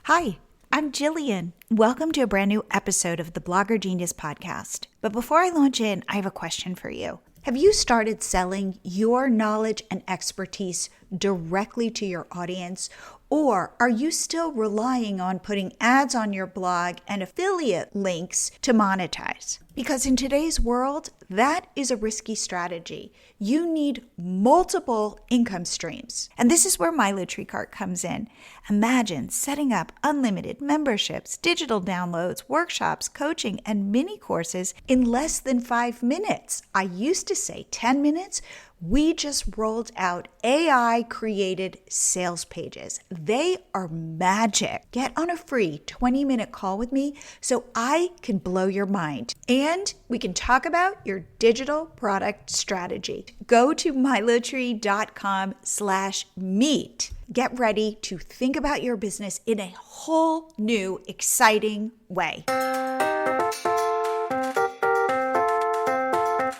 Hi, I'm Jillian. Welcome to a brand new episode of the Blogger Genius podcast. But before I launch in, I have a question for you. Have you started selling your knowledge and expertise directly to your audience? Or are you still relying on putting ads on your blog and affiliate links to monetize? Because in today's world, that is a risky strategy. You need multiple income streams. And this is where My Litree Cart comes in. Imagine setting up unlimited memberships, digital downloads, workshops, coaching, and mini courses in less than 5 minutes. I used to say 10 minutes. We just rolled out AI created sales pages. They are magic. Get on a free 20-minute call with me so I can blow your mind. And we can talk about your digital product strategy. Go to mylitree.com/meet. Get ready to think about your business in a whole new, exciting way.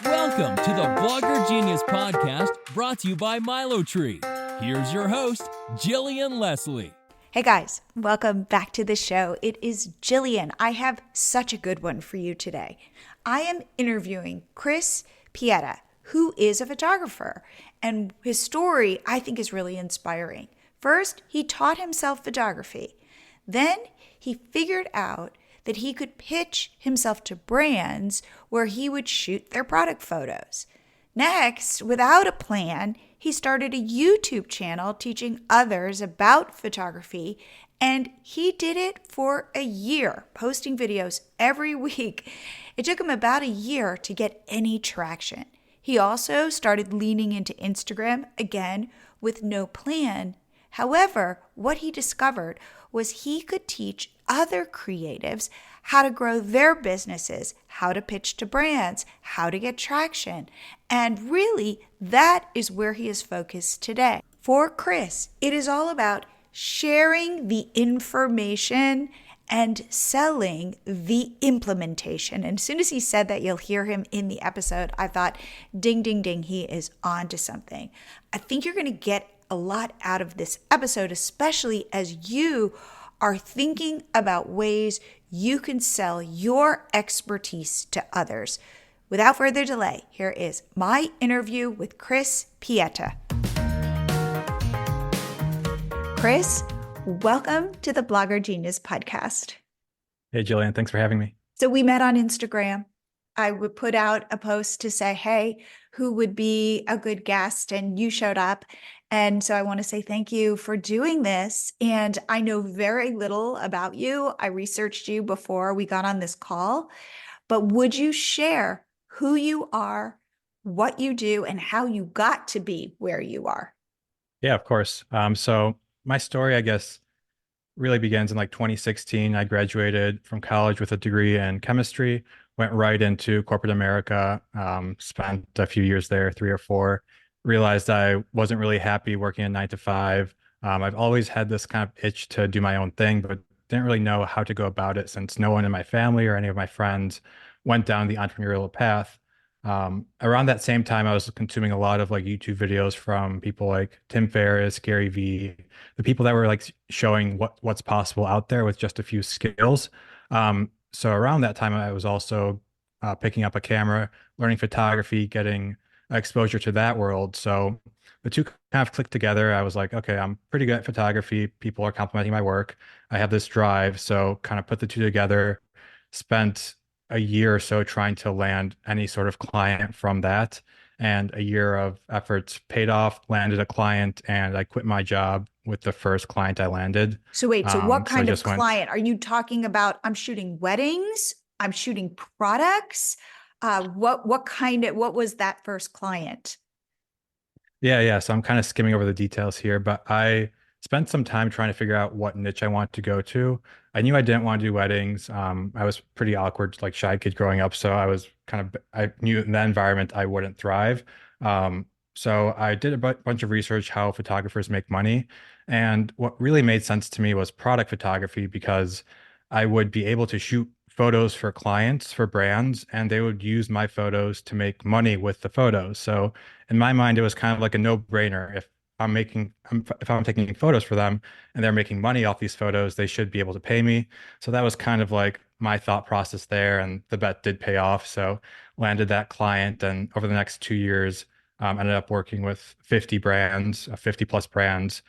Welcome to the Blogger Genius podcast, brought to you by Litree. Here's your host, Jillian Leslie. Hey guys, welcome back to the show. It is Jillian. I have such a good one for you today. I am interviewing Chris Pieta, who is a photographer, and his story I think is really inspiring. First, he taught himself photography. Then he figured out that he could pitch himself to brands where he would shoot their product photos. Next, without a plan, he started a YouTube channel teaching others about photography, and he did it for a year, posting videos every week. It took him about a year to get any traction. He also started leaning into Instagram, again, with no plan. However, what he discovered was he could teach other creatives how to grow their businesses, how to pitch to brands, how to get traction. And really, that is where he is focused today. For Chris, it is all about sharing the information and selling the implementation. And as soon as he said that, you'll hear him in the episode, I thought, ding, ding, ding, he is on to something. I think you're going to get a lot out of this episode, especially as you are thinking about ways you can sell your expertise to others. Without further delay, here is my interview with Chris Pieta. Chris, welcome to the Blogger Genius podcast. Hey, Jillian, thanks for having me. So we met on Instagram. I would put out a post to say, hey, who would be a good guest? And you showed up. And so I want to say thank you for doing this. And I know very little about you. I researched you before we got on this call, but would you share who you are, what you do, and how you got to be where you are? Yeah, of course. So my story, I guess, really begins in like 2016. I graduated from college with a degree in chemistry, went right into corporate America, spent a few years there, 3 or 4, realized I wasn't really happy working a 9 to 5. I've always had this kind of itch to do my own thing, but didn't really know how to go about it since no one in my family or any of my friends went down the entrepreneurial path. Around that same time, I was consuming a lot of like YouTube videos from people like Tim Ferriss, Gary Vee, the people that were like showing what's possible out there with just a few skills. So around that time, I was also picking up a camera, learning photography, getting exposure to that world. So the two kind of clicked together. I was like, okay, I'm pretty good at photography. People are complimenting my work. I have this drive. So kind of put the two together, spent a year or so trying to land any sort of client from that. And a year of efforts paid off, landed a client, and I quit my job with the first client I landed. So wait, so what kind of went, client? Are you talking about, I'm shooting weddings, I'm shooting products? What was that first client? Yeah. So I'm kind of skimming over the details here, but I spent some time trying to figure out what niche I want to go to. I knew I didn't want to do weddings. I was pretty awkward, like shy kid growing up. So I knew in that environment I wouldn't thrive. So I did a bunch of research how photographers make money. And what really made sense to me was product photography, because I would be able to shoot photos for clients, for brands, and they would use my photos to make money with the photos. So in my mind, it was kind of like a no-brainer. If if I'm taking photos for them and they're making money off these photos, they should be able to pay me. So that was kind of like my thought process there, and the bet did pay off. So landed that client, and over the next 2 years, ended up working with 50 brands, 50 plus brands,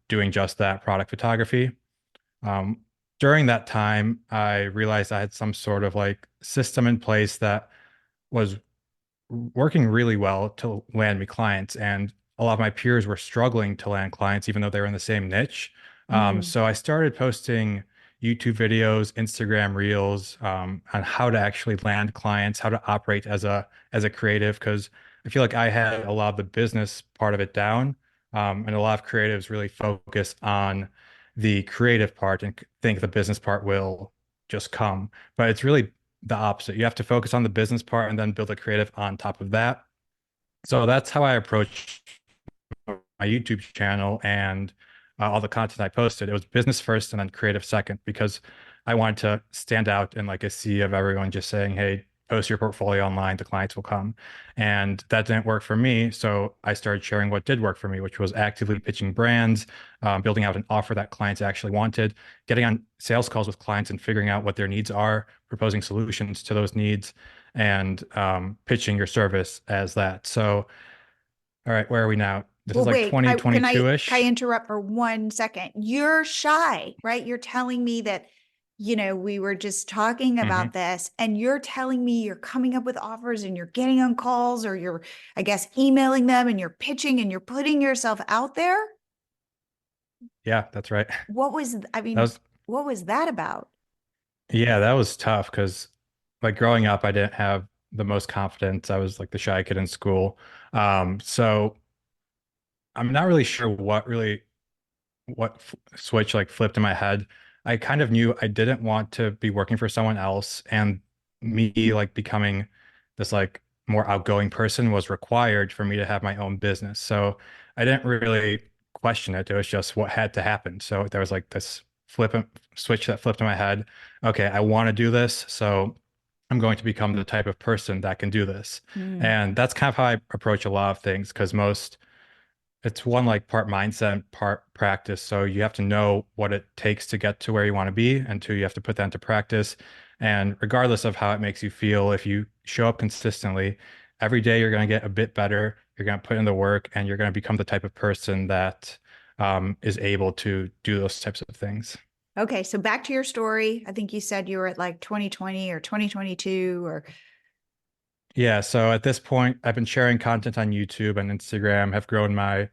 doing just that product photography. Um, During that time, I realized I had some sort of like system in place that was working really well to land me clients, and a lot of my peers were struggling to land clients, even though they were in the same niche. Mm. So I started posting YouTube videos, Instagram Reels, on how to actually land clients, how to operate as a creative, because I feel like I had a lot of the business part of it down, and a lot of creatives really focus on the creative part and think the business part will just come. But it's really the opposite. You have to focus on the business part and then build a creative on top of that. So that's how I approach my YouTube channel and all the content I posted. It was business first and then creative second, because I wanted to stand out in like a sea of everyone just saying, "Hey, post your portfolio online, the clients will come." And that didn't work for me. So I started sharing what did work for me, which was actively pitching brands, building out an offer that clients actually wanted, getting on sales calls with clients and figuring out what their needs are, proposing solutions to those needs, and pitching your service as that. So all right, where are we now? This is Well, like wait, can I 2022-ish. interrupt for 1 second? You're shy, right? You're telling me that, we were just talking Hmm. about this, and you're telling me you're coming up with offers and you're getting on calls, or you're, I guess, emailing them and you're pitching and you're putting yourself out there. Yeah, that's right. I That mean, was, what was that about? yeah, that was tough because like growing up, I didn't have the most confidence. I was like the shy kid in school. So I'm not really sure what switch like flipped in my head. I kind of knew I didn't want to be working for someone else, and me like becoming this like more outgoing person was required for me to have my own business. So I didn't really question it. It was just what had to happen. So there was like this switch that flipped in my head. Okay, I want to do this, so I'm going to become the type of person that can do this. Mm. And that's kind of how I approach a lot of things, because most it's one like part mindset, part practice. So you have to know what it takes to get to where you want to be, and two, you have to put that into practice. And regardless of how it makes you feel, if you show up consistently, every day you're going to get a bit better. You're going to put in the work, and you're going to become the type of person that is able to do those types of things. Okay, so back to your story. I think you said you were at like 2020 or 2022 or Yeah. So at this point, I've been sharing content on YouTube and Instagram, have grown my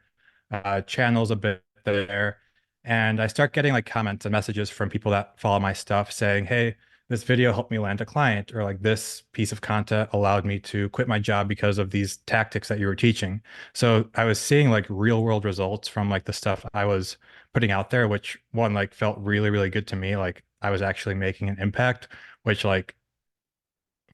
channels a bit there. And I start getting like comments and messages from people that follow my stuff saying, "Hey, this video helped me land a client," or like this piece of content allowed me to quit my job because of these tactics that you were teaching. So I was seeing like real world results from like the stuff I was putting out there, which one like felt really, really good to me. Like I was actually making an impact, which like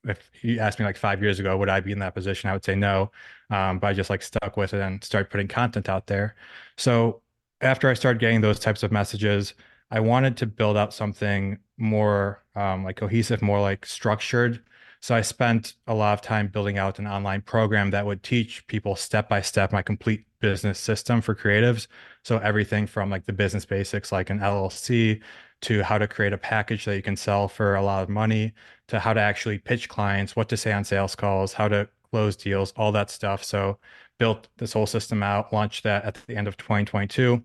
if you asked me like 5 years ago, would I be in that position? I would say no. But I just like stuck with it and started putting content out there. So after I started getting those types of messages, I wanted to build out something more like cohesive, more like structured. So I spent a lot of time building out an online program that would teach people step by step my complete business system for creatives. So everything from like the business basics, like an LLC, to how to create a package that you can sell for a lot of money, to how to actually pitch clients, what to say on sales calls, how to close deals, all that stuff. So built this whole system out, launched that at the end of 2022.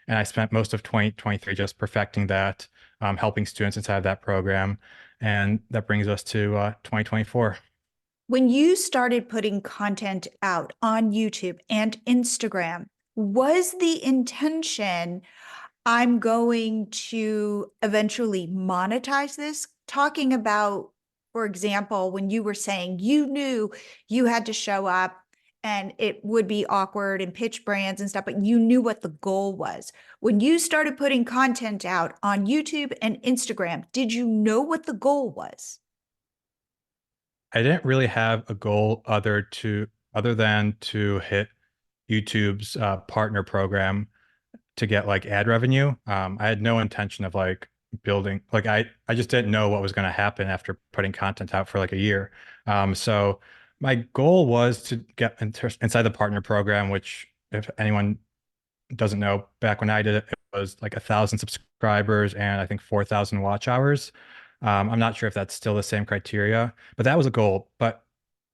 And I spent most of 2023 just perfecting that, helping students inside that program. And that brings us to 2024. when you started putting content out on YouTube and Instagram, was the intention, I'm going to eventually monetize this? Talking about, for example, when you were saying you knew you had to show up and it would be awkward and pitch brands and stuff, but you knew what the goal was. When you started putting content out on YouTube and Instagram, did you know what the goal was? I didn't really have a goal other than to hit YouTube's partner program to get like ad revenue. I had no intention of like building like I just didn't know what was going to happen after putting content out for like a year. So my goal was to get inside the partner program, which if anyone doesn't know, back when I did it, it was like 1,000 subscribers and I think 4,000 watch hours. I'm not sure if that's still the same criteria, but that was a goal. But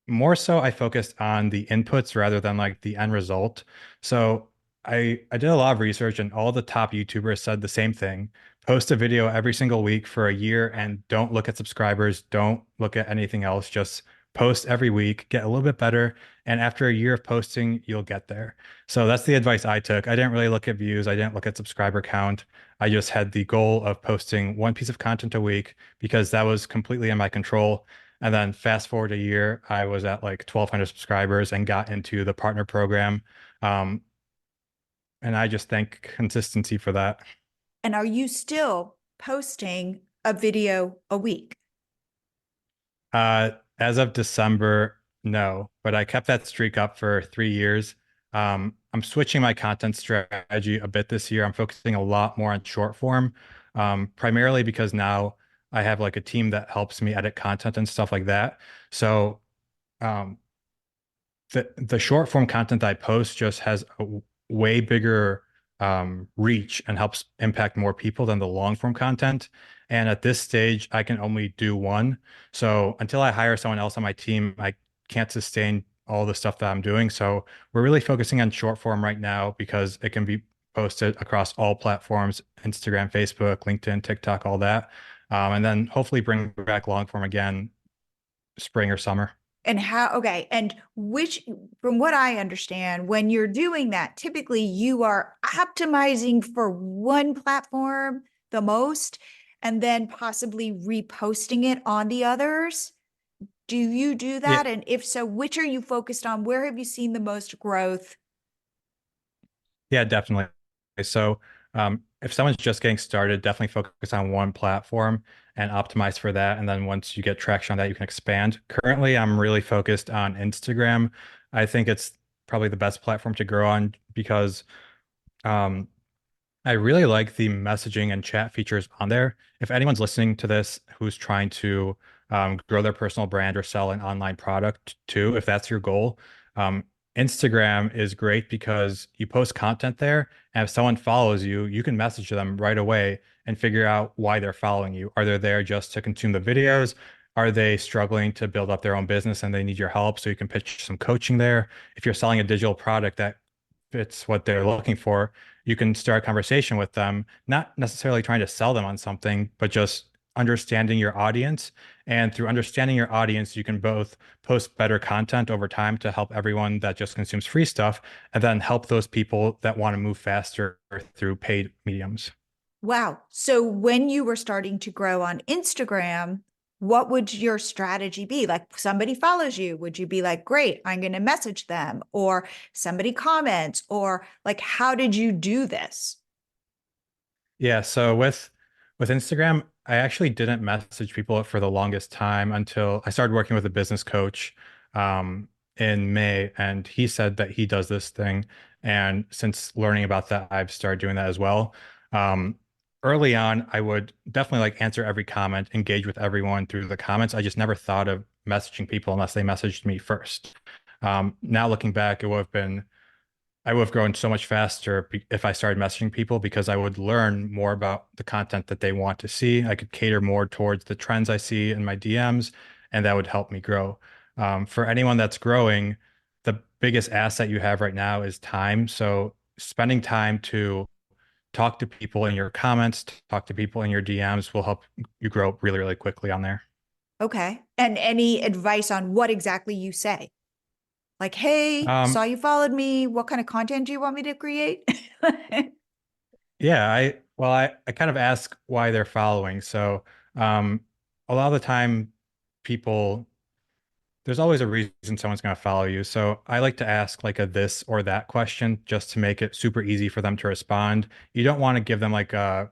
more so I focused on the inputs rather than like the end result. So I did a lot of research and all the top YouTubers said the same thing. Post a video every single week for a year and don't look at subscribers, don't look at anything else, just post every week, get a little bit better, and after a year of posting, you'll get there. So that's the advice I took. I didn't really look at views, I didn't look at subscriber count. I just had the goal of posting one piece of content a week because that was completely in my control. And then fast forward a year, I was at like 1,200 subscribers and got into the partner program. Um, and I just thank consistency for that. And are you still posting a video a week? As of December, no, but I kept that streak up for 3 years. I'm switching my content strategy a bit this year. I'm focusing a lot more on short form, primarily because now I have like a team that helps me edit content and stuff like that. So, um, the short form content I post just has a way bigger reach and helps impact more people than the long form content. And at this stage, I can only do one. So until I hire someone else on my team, I can't sustain all the stuff that I'm doing. So we're really focusing on short form right now because it can be posted across all platforms: Instagram, Facebook, LinkedIn, TikTok, all that. And then hopefully bring back long form again spring or summer. And how, okay. And which, from what I understand, when you're doing that, typically you are optimizing for one platform the most and then possibly reposting it on the others. Do you do Yeah, that? And if so, which are you focused on? Where have you seen the most growth? yeah, definitely. So, if someone's just getting started, definitely focus on one platform and optimize for that. And then once you get traction on that, you can expand. Currently, I'm really focused on Instagram. I think it's probably the best platform to grow on because um, I really like the messaging and chat features on there. If anyone's listening to this who's trying to grow their personal brand or sell an online product too, if that's your goal, um, Instagram is great because you post content there. And if someone follows you, you can message them right away and figure out why they're following you. Are they there just to consume the videos? Are they struggling to build up their own business and they need your help? So you can pitch some coaching there. If you're selling a digital product that fits what they're looking for, you can start a conversation with them, not necessarily trying to sell them on something, but just understanding your audience. And through understanding your audience, you can both post better content over time to help everyone that just consumes free stuff, and then help those people that want to move faster through paid mediums. Wow. So when you were starting to grow on Instagram, what would your strategy be? Like somebody follows you, would you be like, great, I'm going to message them, or somebody comments, or like, how did you do this? Yeah, so with Instagram, I actually didn't message people for the longest time until I started working with a business coach in May, and he said that he does this thing. And since learning about that, I've started doing that as well. Um, Early on, I would definitely like answer every comment, engage with everyone through the comments. I just never thought of messaging people unless they messaged me first. Now looking back, it would have been I would have grown so much faster if I started messaging people because I would learn more about the content that they want to see. I could cater more towards the trends I see in my DMs, and that would help me grow. For anyone that's growing, the biggest asset you have right now is time. So spending time to talk to people in your comments, talk to people in your DMs will help you grow really, really quickly on there. Okay. And any advice on what exactly you say? Like, hey, saw Um, you followed me. What kind of content do you want me to create? Yeah, I kind of ask why they're following. So, um, a lot of the time, people there's always a reason someone's going to follow you. So I like to ask like a this or that question just to make it super easy for them to respond. You don't want to give them like a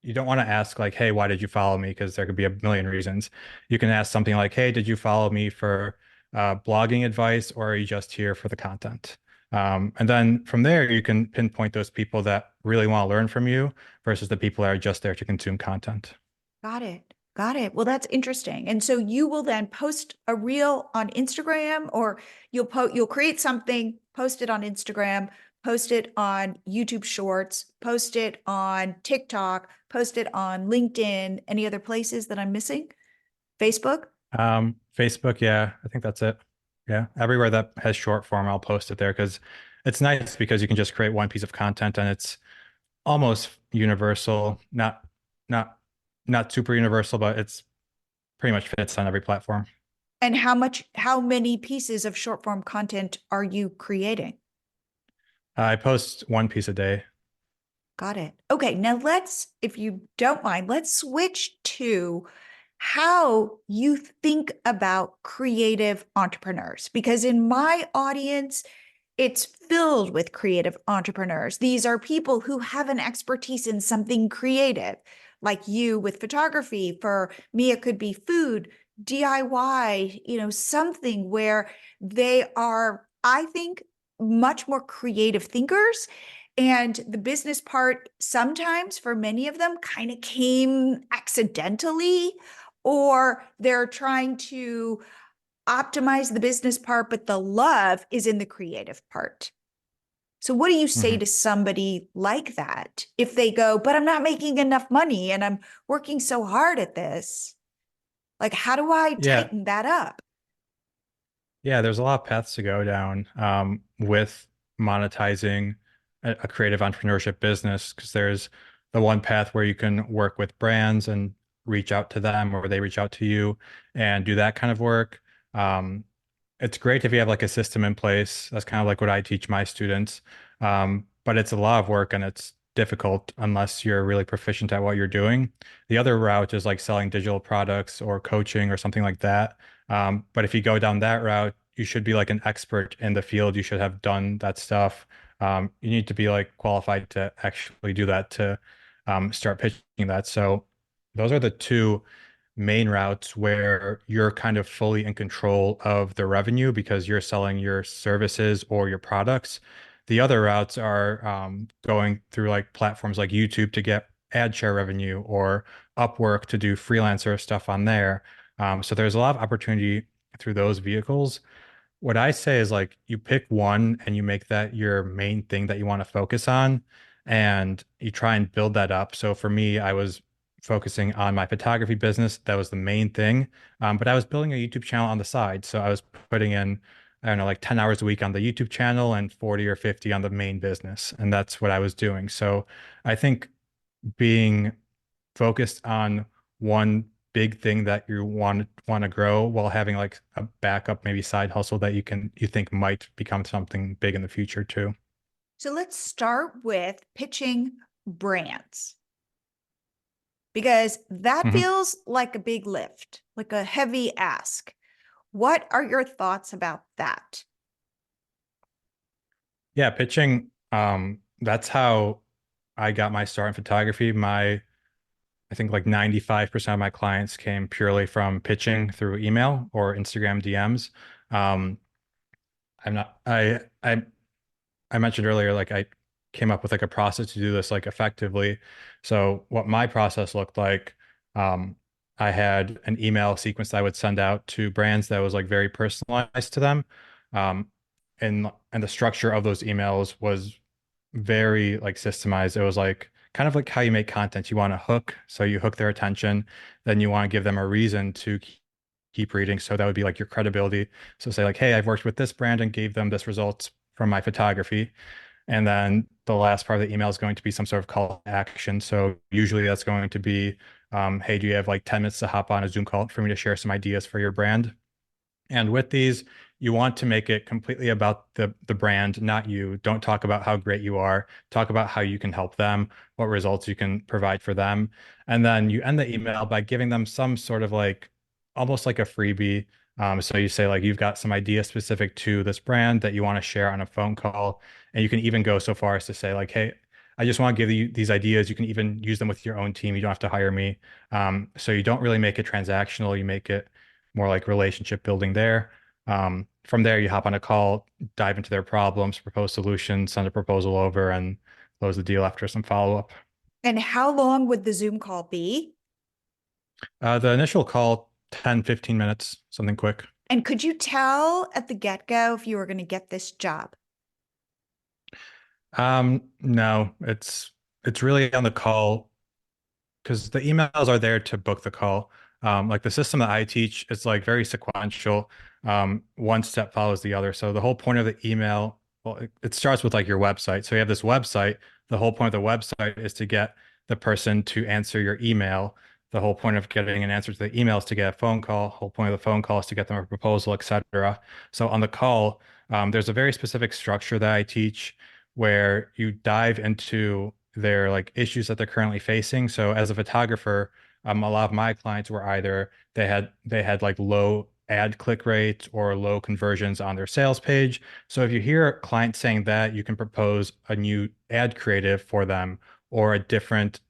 you don't want to ask like, hey, why did you follow me? Because there could be a million reasons. You can ask something like, hey, did you follow me for blogging advice, or are you just here for the content? And then from there, you can pinpoint those people that really want to learn from you versus the people that are just there to consume content. Got it. Got it. Well, that's interesting. And so you will then post a reel on Instagram, or you'll create something, post it on Instagram, post it on YouTube Shorts, post it on TikTok, post it on LinkedIn, any other places that I'm missing? Facebook? Facebook, yeah, I think that's it. Yeah, everywhere that has short form, I'll post it there because it's nice because you can just create one piece of content and it's almost universal, not not super universal, but it's pretty much fits on every platform. And how many pieces of short form content are you creating? I post one piece a day. Got it. Okay, now if you don't mind, let's switch to how you think about creative entrepreneurs. Because in my audience, it's filled with creative entrepreneurs. These are people who have an expertise in something creative, like you with photography. For me, it could be food, DIY, something where they are, I think, much more creative thinkers. And the business part, sometimes for many of them, kind of came accidentally, or they're trying to optimize the business part, but the love is in the creative part. So, what do you say Mhm. to somebody like that if they go, but I'm not making enough money and I'm working so hard at this? Like, how do I Yeah, tighten that up? yeah, there's a lot of paths to go down with monetizing a creative entrepreneurship business because there's the one path where you can work with brands and reach out to them or they reach out to you and do that kind of work. Um, it's great if you have like a system in place. That's kind of like what I teach my students. But it's a lot of work and it's difficult unless you're really proficient at what you're doing. The other route is like selling digital products or coaching or something like that. But if you go down that route, you should be like an expert in the field. You should have done that stuff. You need to be like qualified to actually do that to start pitching that. So those are the two main routes where you're kind of fully in control of the revenue because you're selling your services or your products. The other routes are going through like platforms like YouTube to get ad share revenue or Upwork to do freelancer stuff on there. So there's a lot of opportunity through those vehicles. What I say is like you pick one and you make that your main thing that you want to focus on and you try and build that up. So for me, I was focusing on my photography business. That was the main thing. But I was building a YouTube channel on the side. So I was putting in, I don't know, like 10 hours a week on the YouTube channel and 40 or 50 on the main business. And that's what I was doing. So I think being focused on one big thing that you want to grow while having like a backup maybe side hustle that you think might become something big in the future too. So, let's start with pitching brands because that Mhm. feels like a big lift, like a heavy ask. What are your thoughts about that? Yeah, pitching that's how I got my start in photography. My I think like 95% of my clients came purely from pitching through email or Instagram DMs. Um, I'm not I mentioned earlier, like I came up with like a process to do this like effectively. So what my process looked like, um, I had an email sequence that I would send out to brands that was like very personalized to them. Um, and the structure of those emails was very like systemized. It was like kind of like how you make content. You want to hook, so you hook their attention, then you want to give them a reason to keep reading. So that would be like your credibility. So say like, hey, I've worked with this brand and gave them this results from my photography. And then the last part of the email is going to be some sort of call to action. So usually that's going to be, hey, do you have like 10 minutes to hop on a Zoom call for me to share some ideas for your brand? And with these, you want to make it completely about the brand, not you. Don't talk about how great you are. Talk about how you can help them, what results you can provide for them. And then you end the email by giving them some sort of like almost like a freebie. So you say like you've got some idea specific to this brand that you want to share on a phone call. And you can even go so far as to say like, hey, I just want to give you these ideas. You can even use them with your own team. You don't have to hire me. So you don't really make it transactional. You make it more like relationship building there. From there, you hop on a call, dive into their problems, propose solutions, send a proposal over, and close the deal after some follow up. And how long would the Zoom call be? The initial call, 10, 15 minutes, something quick. And could you tell at the get go if you were going to get this job? No, it's really on the call because the emails are there to book the call. Like the system that I teach, it's like very sequential. One step follows the other. So the whole point of the email, well, it starts with like your website. So you have this website. The whole point of the website is to get the person to answer your email. The whole point of getting an answer to the email is to get a phone call. Whole point of the phone call is to get them a proposal, etc. So on the call, there's a very specific structure that I teach where you dive into their like issues that they're currently facing. So as a photographer, a lot of my clients were either they had like low ad click rates or low conversions on their sales page. So if you hear a client saying that, you can propose a new ad creative for them or a different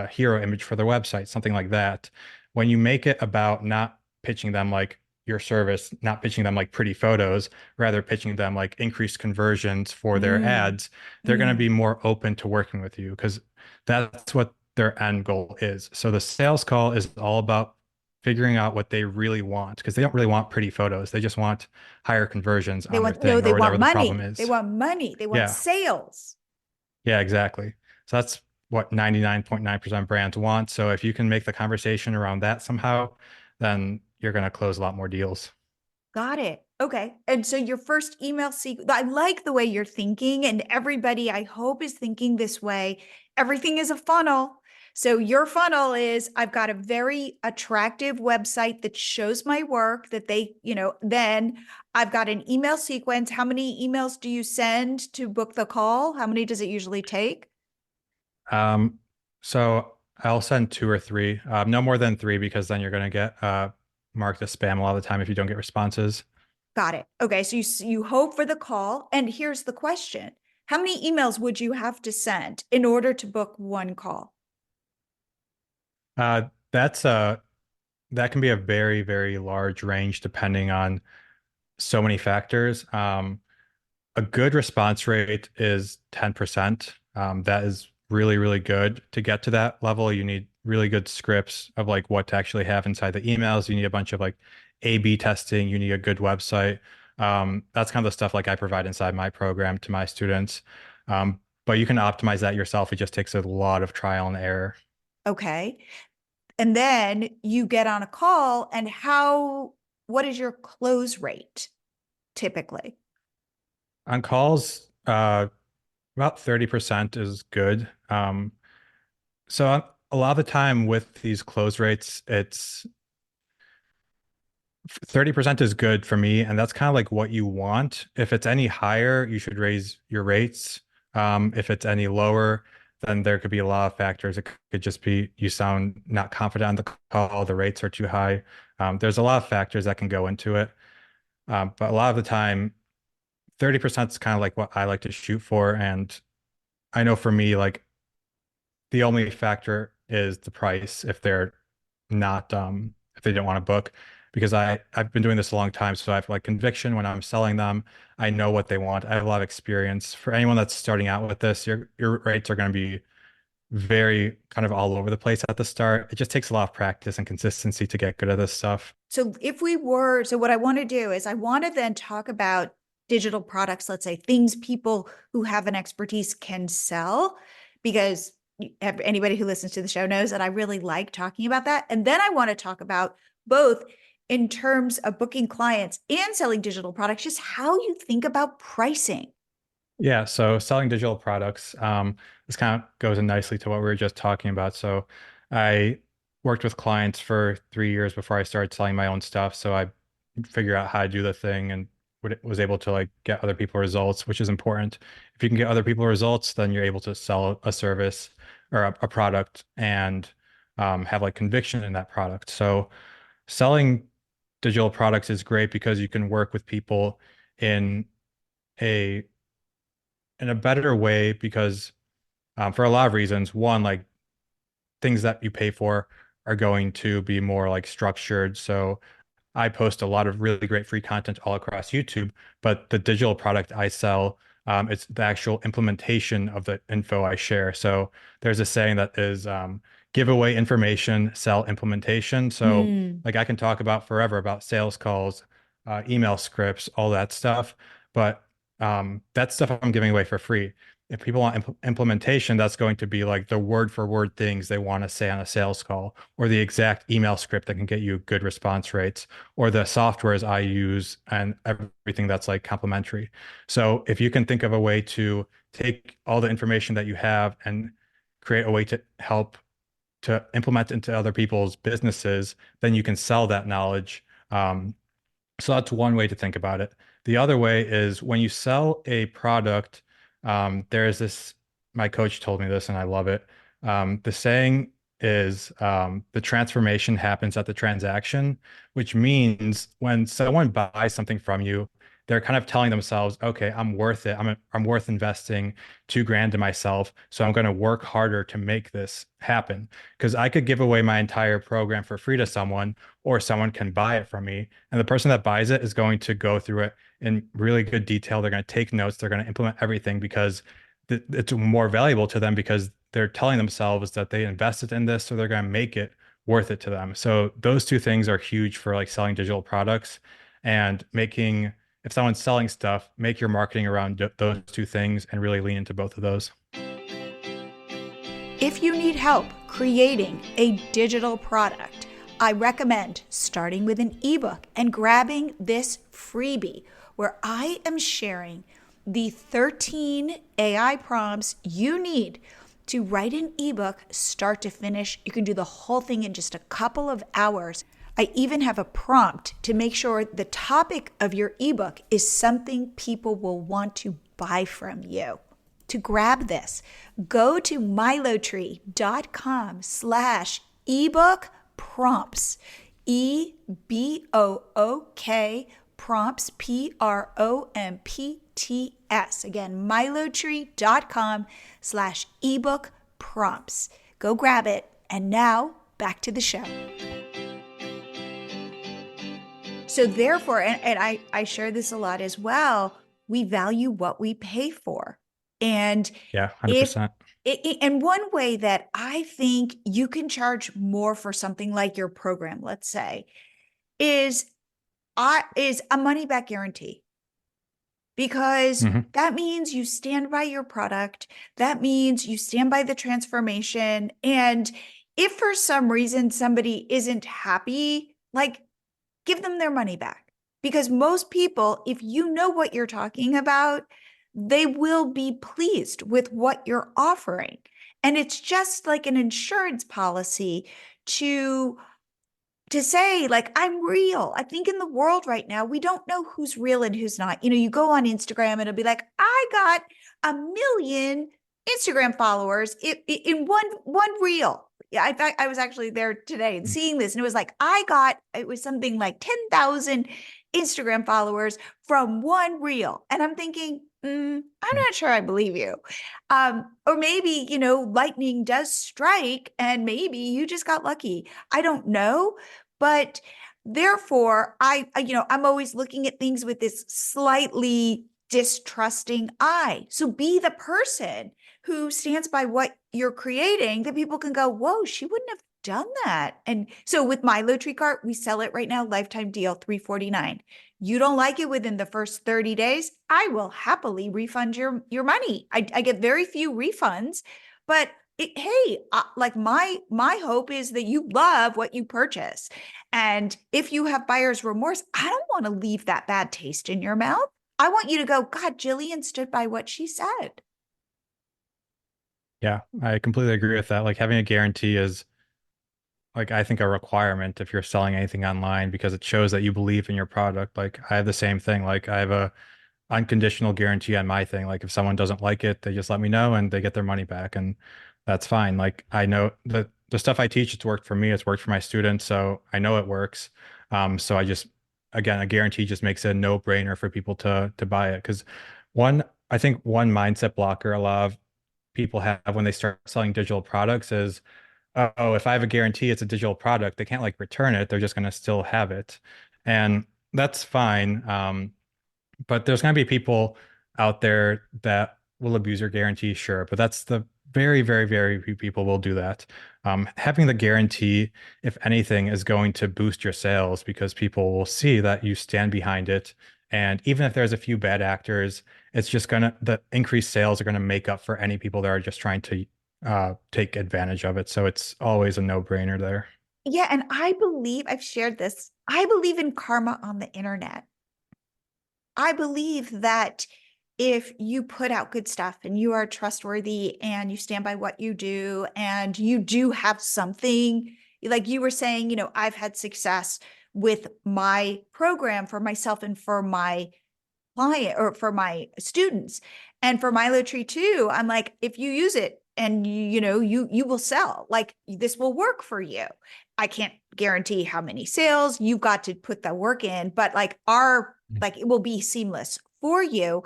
hero image for their website, something like that. When you make it about not pitching them like your service, not pitching them like pretty photos, rather pitching them like increased conversions for their Mm, ads, they're going to mm. be more open to working with you because that's what their end goal is. So the sales call is all about figuring out what they really want because they don't really want pretty photos. They just want higher conversions They on their want, no, thing they or want whatever the problem money. They is. want money. They want Yeah. sales. Yeah, exactly. So that's what 99.9% brands want. So if you can make the conversation around that somehow, then you're going to close a lot more deals. Got it. Okay. And so your first email sequence, I like the way you're thinking, and everybody I hope is thinking this way. Everything is a funnel. So your funnel is I've got a very attractive website that shows my work that then I've got an email sequence. How many emails do you send to book the call? How many does it usually take? Um, so I'll send two or three, no more than three, because then you're going to get marked as spam a lot of the time if you don't get responses. Got it. Okay. So you hope for the call. And here's the question. How many emails would you have to send in order to book one call? That's that can be a very, very large range depending on so many factors. A good response rate is 10%. That is really, really good. To get to that level, you need really good scripts of like what to actually have inside the emails. You need a bunch of like A/B testing. You need a good website. That's kind of the stuff like I provide inside my program to my students. But you can optimize that yourself. It just takes a lot of trial and error. Okay. And then you get on a call and what is your close rate typically? On calls, about 30% is good. So a lot of the time with these close rates, it's 30% is good for me, and that's kind of like what you want. If it's any higher, you should raise your rates. If it's any lower, then there could be a lot of factors. It could just be you sound not confident on the call, the rates are too high. There's a lot of factors that can go into it. But a lot of the time, 30% is kind of like what I like to shoot for. And I know for me, like the only factor is the price if they're not if they don't want to book because I've been doing this a long time, so I have like conviction when I'm selling them. I know what they want. I have a lot of experience. For anyone that's starting out with this, your rates are going to be very kind of all over the place at the start. It just takes a lot of practice and consistency to get good at this stuff. So what I want to do is I want to then talk about digital products, let's say things people who have an expertise can sell, because anybody who listens to the show knows that I really like talking about that. And then I want to talk about both in terms of booking clients and selling digital products, just how you think about pricing. Yeah, so selling digital products, this kind of goes in nicely to what we were just talking about. So I worked with clients for 3 years before I started selling my own stuff. So I figured out how to do the thing and was able to like get other people results, which is important. If you can get other people results, then you're able to sell a service or a product and have like conviction in that product. So selling digital products is great because you can work with people in a better way because for a lot of reasons. One, like things that you pay for are going to be more like structured. So I post a lot of really great free content all across YouTube, but the digital product I sell, it's the actual implementation of the info I share. So there's a saying that is give away information, sell implementation. So Mm. like I can talk about forever about sales calls, email scripts, all that stuff, but that stuff I'm giving away for free. if people want implementation, that's going to be like the word for word things they want to say on a sales call, or the exact email script that can get you good response rates, or the softwares I use and everything that's like complementary. So if you can think of a way to take all the information that you have and create a way to help to implement into other people's businesses, then you can sell that knowledge. So that's one way to think about it. The other way is when you sell a product, there is this, my coach told me this and I love it. The saying is the transformation happens at the transaction, which means when someone buys something from you, they're kind of telling themselves, okay, I'm worth it. I'm worth investing 2 grand to myself. So I'm going to work harder to make this happen. Because I could give away my entire program for free to someone, or someone can buy it from me. And the person that buys it is going to go through it in really good detail. They're going to take notes. They're going to implement everything because it's more valuable to them because they're telling themselves that they invested in this, so they're going to make it worth it to them. So those two things are huge for like selling digital products and making, if someone's selling stuff, make your marketing around those two things and really lean into both of those. If you need help creating a digital product, I recommend starting with an ebook and grabbing this freebie where I am sharing the 13 AI prompts you need to write an ebook start to finish. You can do the whole thing in just a couple of hours. I even have a prompt to make sure the topic of your ebook is something people will want to buy from you. To grab this, go to milotree.com/ebook prompts, EBOOK prompts, PROMPTS. Again, milotree.com/ebook prompts. Go grab it. And now back to the show. So therefore, and I share this a lot as well, we value what we pay for. And Yeah, if 100%. and one way that I think you can charge more for something like your program, let's say, is a money back guarantee. Because Hmm. that means you stand by your product. That means you stand by the transformation. And if for some reason somebody isn't happy, like, give them their money back. Because most people, if you know what you're talking about, they will be pleased with what you're offering. And it's just like an insurance policy to say, like, I'm real. I think in the world right now, we don't know who's real and who's not. You go on Instagram and it'll be like, I got 1 million Instagram followers in one reel. Yeah, in fact, I was actually there today and seeing this, and it was like, it was something like 10,000 Instagram followers from one reel. And I'm thinking, I'm not sure I believe you. Or maybe, lightning does strike and maybe you just got lucky. I don't know. But therefore, I'm always looking at things with this slightly distrusting eye. So be the person who stands by what you're creating that people can go, whoa, she wouldn't have done that. And so with my Lotree cart, we sell it right now, lifetime deal, $349. You don't like it within the first 30 days, I will happily refund your money. I get very few refunds, but hey, like my hope is that you love what you purchase. And if you have buyer's remorse, I don't want to leave that bad taste in your mouth. I want you to go, God, Jillian stood by what she said. Yeah, I completely agree with that. Like having a guarantee is like I think a requirement if you're selling anything online because it shows that you believe in your product. Like I have the same thing. Like I have a unconditional guarantee on my thing. Like if someone doesn't like it, they just let me know and they get their money back and that's fine. Like I know that the stuff I teach, it's worked for me, it's worked for my students, so I know it works. So I just again, a guarantee just makes it a no-brainer for people to buy it. Because one, I think one mindset blocker a lot of people have when they start selling digital products is, oh, if I have a guarantee it's a digital product, they can't like return it. They're just going to still have it. And that's fine. But there's going to be people out there that will abuse your guarantee, sure. But that's the very, very, very few people will do that. Having the guarantee, if anything, is going to boost your sales because people will see that you stand behind it. And even if there's a few bad actors, it's just gonna the increased sales are gonna make up for any people that are just trying to take advantage of it. So it's always a no-brainer there. Yeah, and I believe I've shared this. I believe in karma on the internet. I believe that if you put out good stuff and you are trustworthy and you stand by what you do and you do have something, like you were saying, I've had success with my program for myself and for my client or for my students. And for Milo Tree too, I'm like, if you use it and you will sell, like this will work for you. I can't guarantee how many sales. You've got to put the work in, but like it will be seamless for you.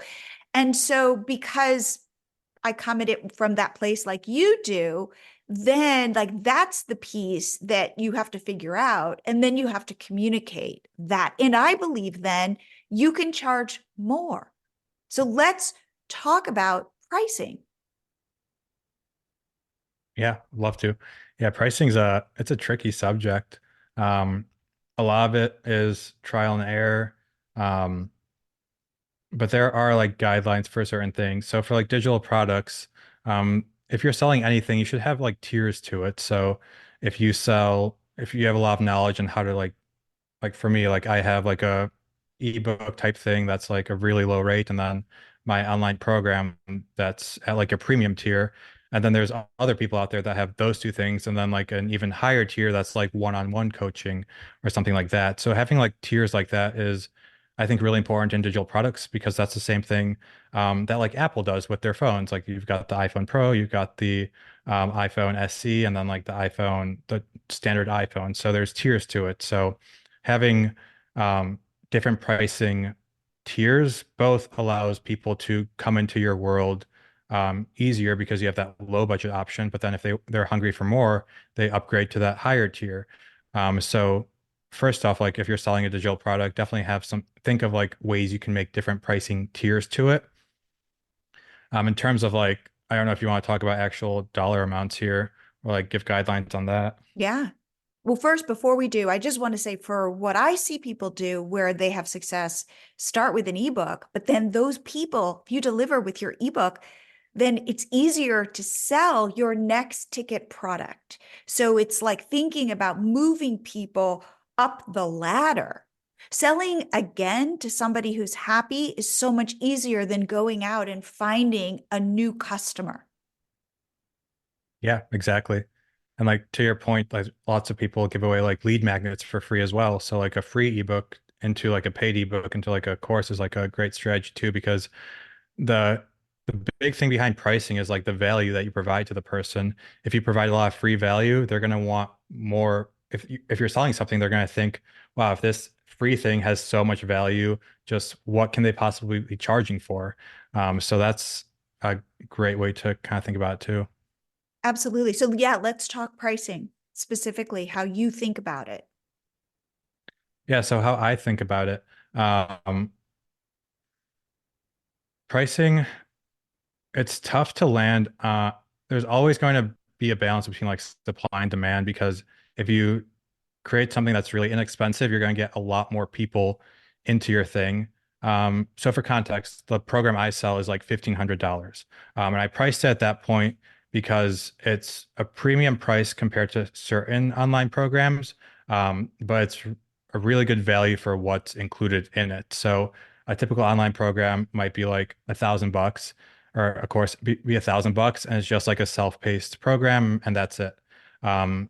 And so because I come at it from that place like you do, then like that's the piece that you have to figure out. And then you have to communicate that. And I believe then you can charge more. So let's talk about pricing. Yeah, love to. Yeah, pricing's it's a tricky subject. Um, a lot of it is trial and error. Um, but there are like guidelines for certain things. So for like digital products, if you're selling anything, you should have like tiers to it. So if you have a lot of knowledge on how to like for me, like I have like a ebook type thing that's like a really low rate, and then my online program that's at like a premium tier. And then there's other people out there that have those two things, and then like an even higher tier that's like one-on-one coaching or something like that. So having like tiers like that is, I think, really important in digital products because that's the same thing that like Apple does with their phones. Like you've got the iPhone Pro, you've got the iPhone SE, and then like the standard iPhone. So there's tiers to it. So having different pricing tiers both allows people to come into your world easier because you have that low budget option. But then if they're hungry for more, they upgrade to that higher tier. So first off, like if you're selling a digital product, definitely think of like ways you can make different pricing tiers to it. In terms of like, I don't know if you want to talk about actual dollar amounts here or like give guidelines on that. Yeah. Well, first, before we do, I just want to say for what I see people do where they have success, start with an ebook, but then those people, if you deliver with your ebook, then it's easier to sell your next ticket product. So it's like thinking about moving people up the ladder. Selling again to somebody who's happy is so much easier than going out and finding a new customer. Yeah, exactly. And like to your point, like lots of people give away like lead magnets for free as well. So like a free ebook into like a paid ebook into like a course is like a great strategy too, because the the big thing behind pricing is like the value that you provide to the person. If you provide a lot of free value, they're going to want more. If you're selling something, they're going to think, wow, if this free thing has so much value, just what can they possibly be charging for? So that's a great way to kind of think about it too. Absolutely. So, yeah, let's talk pricing, specifically how you think about it. Yeah, so how I think about it, um, pricing, it's tough to land. There's always going to be a balance between like supply and demand because if you create something that's really inexpensive, you're going to get a lot more people into your thing. So for context, the program I sell is like $1,500. And I priced it at that point because it's a premium price compared to certain online programs, but it's a really good value for what's included in it. So a typical online program might be like $1,000, or of course be $1,000, and it's just like a self-paced program, and that's it. Um,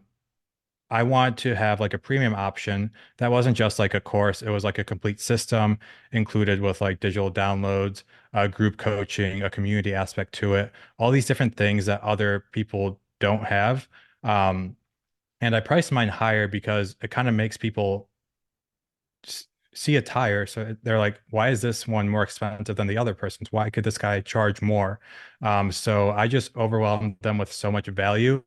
I want to have like a premium option that wasn't just like a course, it was like a complete system included with like digital downloads, group coaching, a community aspect to it, all these different things that other people don't have. Um, and I price mine higher because it kind of makes people see a tire. So they're like, why is this one more expensive than the other person's? Why could this guy charge more? So I just overwhelm them with so much value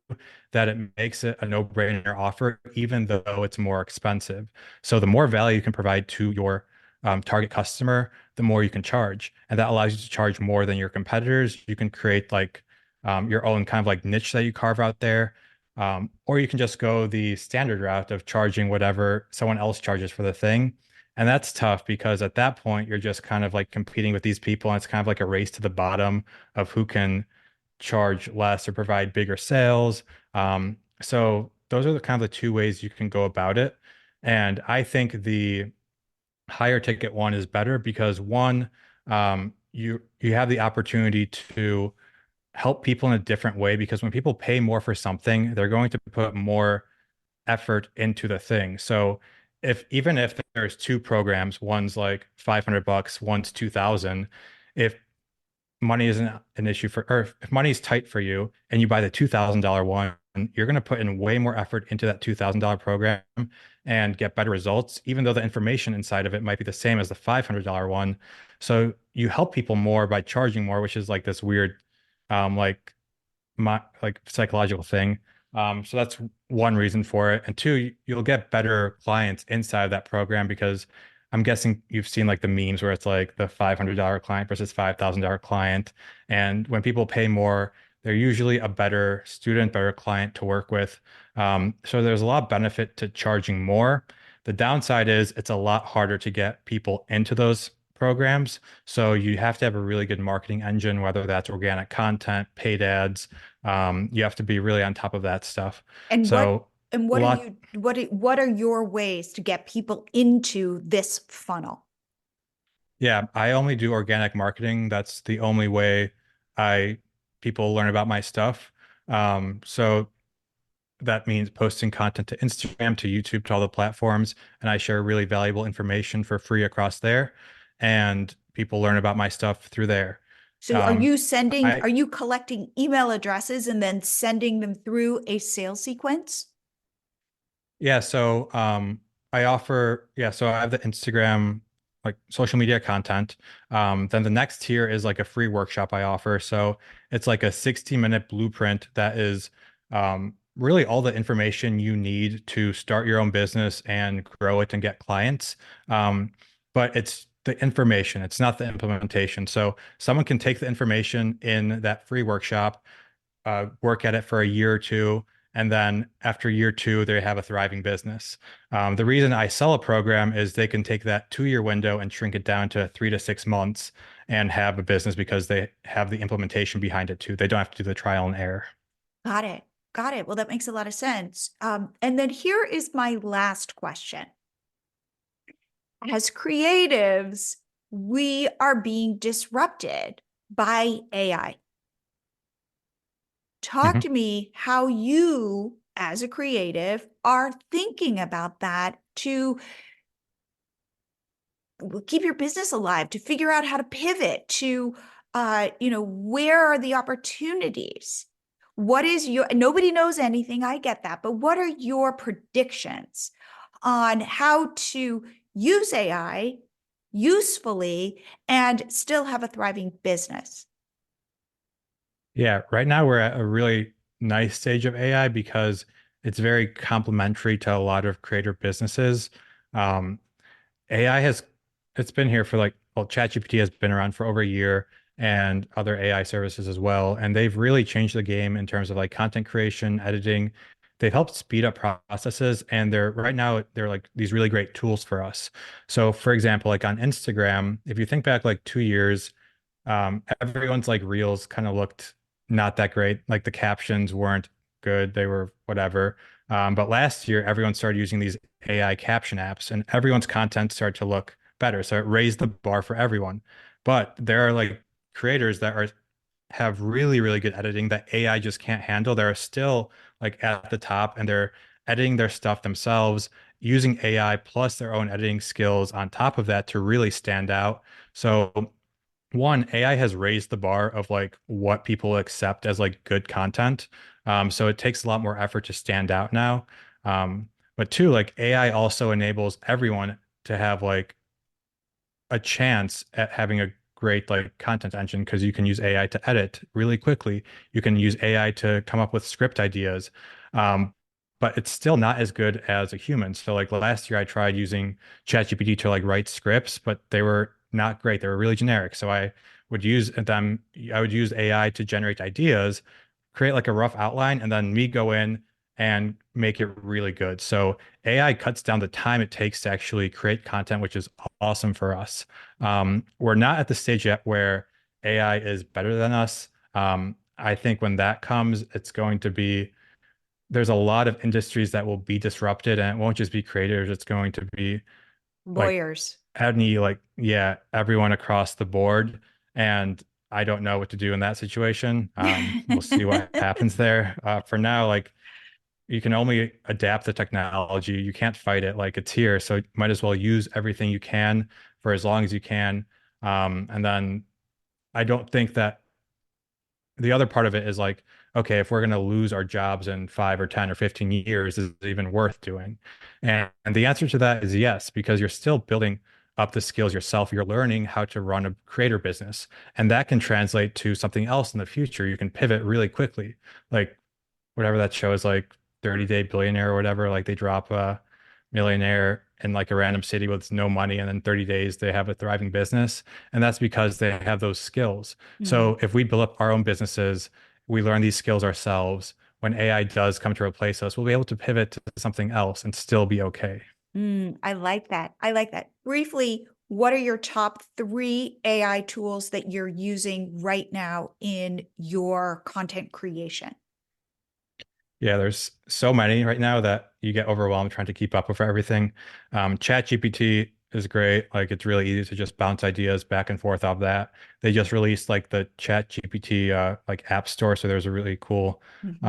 that it makes it a no-brainer offer, even though it's more expensive. So the more value you can provide to your target customer, the more you can charge. And that allows you to charge more than your competitors. You can create like your own kind of like niche that you carve out there. Or you can just go the standard route of charging whatever someone else charges for the thing, And that's tough because at that point, you're just kind of like competing with these people, and it's kind of like a race to the bottom of who can charge less or provide bigger sales. So those are the kind of the two ways you can go about it. And I think the higher ticket one is better because one, you have the opportunity to help people in a different way because when people pay more for something, they're going to put more effort into the thing. So if even if there's two programs, one's like 500 bucks, one's 2000, if money isn't an issue for, or if money is tight for you and you buy the $2,000 one, you're going to put in way more effort into that $2,000 program and get better results, even though the information inside of it might be the same as the $500 one. So you help people more by charging more, which is like this weird, like like psychological thing. So that's one reason for it. And two, you'll get better clients inside of that program because I'm guessing you've seen like the memes where it's like the $500 client versus $5,000 client. And when people pay more, they're usually a better student, better client to work with. So there's a lot of benefit to charging more. The downside is it's a lot harder to get people into those programs. So you have to have a really good marketing engine, whether that's organic content, paid ads. You have to be really on top of that stuff. And So a lot, what are your ways to get people into this funnel? yeah, I only do organic marketing. That's the only way I people learn about my stuff. So that means posting content to Instagram, to YouTube, to all the platforms, and I share really valuable information for free across there, and people learn about my stuff through there. So Um, are I you collecting email addresses and then sending them through a sales sequence? Yeah, so I offer, yeah, so I have the Instagram like social media content. Then the next tier is like a free workshop I offer. So it's like a 60-minute blueprint that is really all the information you need to start your own business and grow it and get clients. But it's the information, it's not the implementation. So someone can take the information in that free workshop, work at it for a year or two, and then after year two, they have a thriving business. The reason I sell a program is they can take that 2 year window and shrink it down to 3 to 6 months and have a business because they have the implementation behind it too. They don't have to do the trial and error. Got it. Got it. Well, that makes a lot of sense. And then here is my last question. As creatives, we are being disrupted by AI. Talk Mhm. to me how you, as a creative, are thinking about that to keep your business alive, to figure out how to pivot, to where are the opportunities? What is your, nobody knows anything, I get that, but what are your predictions on how to use AI usefully and still have a thriving business? Yeah, right now we're at a really nice stage of AI because it's very complementary to a lot of creator businesses. Um, AI has it's been here for like well, ChatGPT has been around for over a year and other AI services as well. And they've really changed the game in terms of like content creation, editing. They've helped speed up processes and they're right now they're like these really great tools for us. So for example, like on Instagram, if you think back like 2 years, everyone's like reels kind of looked not that great. Like the captions weren't good. They were whatever. But last year, everyone started using these AI caption apps and everyone's content started to look better. So it raised the bar for everyone. But there are like creators that are have really, really good editing that AI just can't handle. They're still like at the top and they're editing their stuff themselves using AI plus their own editing skills on top of that to really stand out. So one, AI has raised the bar of like what people accept as like good content. So it takes a lot more effort to stand out now. But two, like AI also enables everyone to have like a chance at having a great like content engine because you can use AI to edit really quickly. You can use AI to come up with script ideas. Um, but it's still not as good as a human. So like last year I tried using ChatGPT to like write scripts, but they were not great. They were really generic. So I would use AI to generate ideas, create like a rough outline, and then me go in and make it really good. So AI cuts down the time it takes to actually create content, which is awesome for us. We're not at the stage yet where AI is better than us. I think when that comes, it's going to be there's a lot of industries that will be disrupted, and it won't just be creators. It's going to be like Lawyers. any like yeah, everyone across the board. And I don't know what to do in that situation. We'll see what happens there. For now, like you can only adapt the technology. You can't fight it. Like it's here, so you might as well use everything you can for as long as you can. And then I don't think that the other part of it is like, okay, if we're going to lose our jobs in 5 or 10 or 15 years, is it even worth doing? And the answer to that is yes, because you're still building up the skills yourself. You're learning how to run a creator business, and that can translate to something else in the future. You can pivot really quickly. Like whatever that show is, like 30 Day Billionaire or whatever, like they drop a millionaire in like a random city with no money, and then 30 days they have a thriving business. And that's because they have those skills. Mm, So if we build up our own businesses, we learn these skills ourselves. When AI does come to replace us, we'll be able to pivot to something else and still be okay. I like that. I like that. Briefly, what are your top three AI tools that you're using right now in your content creation? Yeah, there's so many right now that you get overwhelmed trying to keep up with everything. Chat GPT is great. Like it's really easy to just bounce ideas back and forth off that. They just released like the Chat GPT like app store, so there's a really cool Mhm.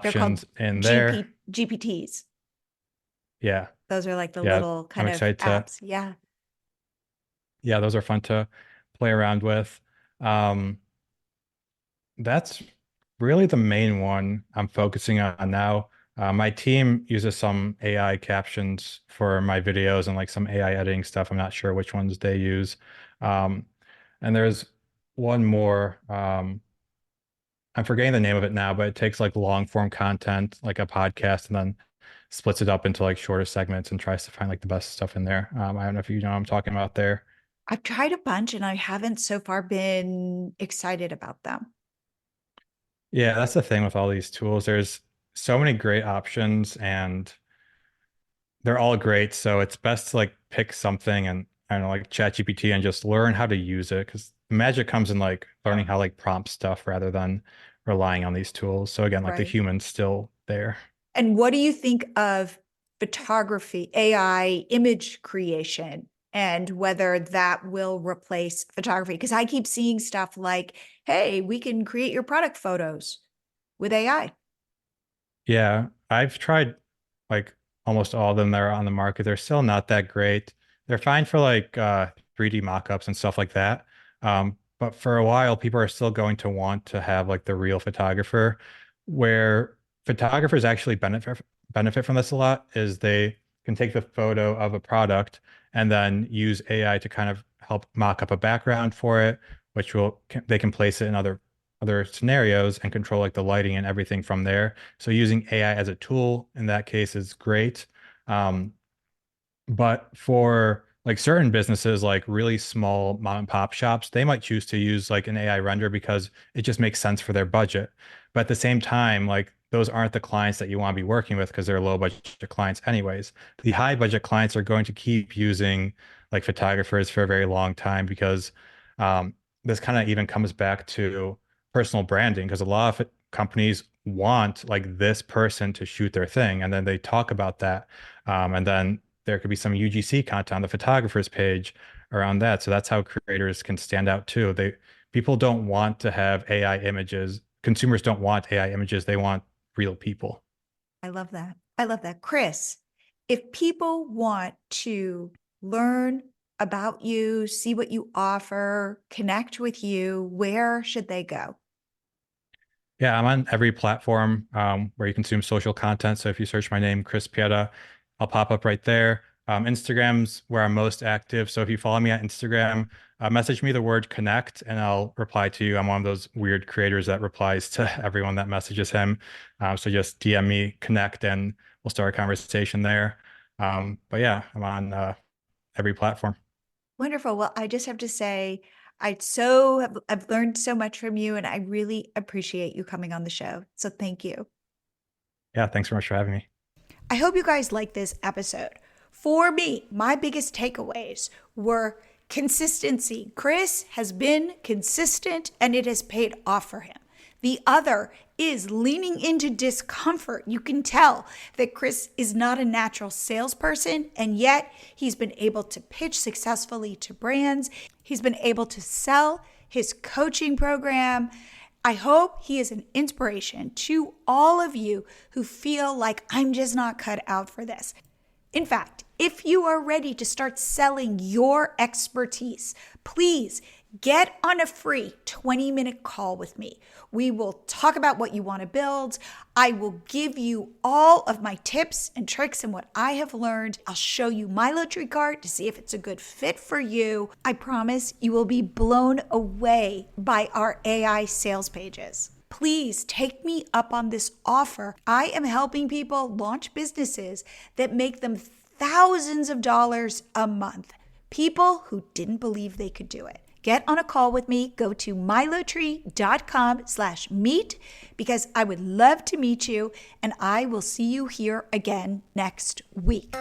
They're called options in there. GPTs. Yeah, Those are like the yeah, little I'm kind of excited to. apps. Yeah. Yeah, those are fun to play around with. Um, That's really the main one I'm focusing on now. My team uses some AI captions for my videos and like some AI editing stuff. I'm not sure which ones they use. Um, and there's one more. I'm forgetting the name of it now, but it takes like long form content, like a podcast, and then splits it up into like shorter segments and tries to find like the best stuff in there. I don't know if you know what I'm talking about there. I've tried a bunch and I haven't so far been excited about them. Yeah, that's the thing with all these tools. There's so many great options, and they're all great. So it's best to like pick something and I don't know, like ChatGPT and just learn how to use it because magic comes in like learning how to like prompt stuff rather than relying on these tools. So again, like the Right. human's still there. And what do you think of photography, AI image creation, and whether that will replace photography? Because I keep seeing stuff like, hey, we can create your product photos with AI. Yeah, I've tried like almost all of them that are on the market. They're still not that great. They're fine for like 3D mockups and stuff like that. But for a while, people are still going to want to have like the real photographer. Where photographers actually benefit from this a lot is they can take the photo of a product and then use AI to kind of help mock up a background for it, which will they can place it in other scenarios and control like the lighting and everything from there. So using AI as a tool in that case is great. Um, but for like certain businesses, like really small mom and pop shops, they might choose to use like an AI render because it just makes sense for their budget. But at the same time, like those aren't the clients that you want to be working with because they're low budget clients anyways. The high budget clients are going to keep using like photographers for a very long time because um, this kind of even comes back to personal branding because a lot of companies want like this person to shoot their thing and then they talk about that and then there could be some UGC content on the photographer's page around that. So that's how creators can stand out too. People don't want to have AI images. Consumers don't want AI images. They want real people. I love that. I love that. Chris, if people want to learn about you, see what you offer, connect with you, where should they go? Yeah, I'm on every platform where you consume social content. So if you search my name, Chris Pieta, I'll pop up right there. Instagram's where I'm most active. So if you follow me on Instagram, message me the word connect and I'll reply to you. I'm one of those weird creators that replies to everyone that messages him. So just DM me, connect, and we'll start a conversation there. But yeah, I'm on every platform. Wonderful. Well, I just have to say, I've learned so much from you, and I really appreciate you coming on the show. So thank you. Yeah, thanks very much for having me. I hope you guys like this episode. For me, my biggest takeaways were consistency. Chris has been consistent and it has paid off for him. The other is leaning into discomfort. You can tell that Chris is not a natural salesperson, and yet he's been able to pitch successfully to brands. He's been able to sell his coaching program. I hope he is an inspiration to all of you who feel like I'm just not cut out for this. In fact, if you are ready to start selling your expertise, please get on a free 20-minute call with me. We will talk about what you want to build. I will give you all of my tips and tricks and what I have learned. I'll show you my Lottery card to see if it's a good fit for you. I promise you will be blown away by our AI sales pages. Please take me up on this offer. I am helping people launch businesses that make them thousands of dollars a month. People who didn't believe they could do it. Get on a call with me. Go to milotree.com/meet because I would love to meet you, and I will see you here again next week.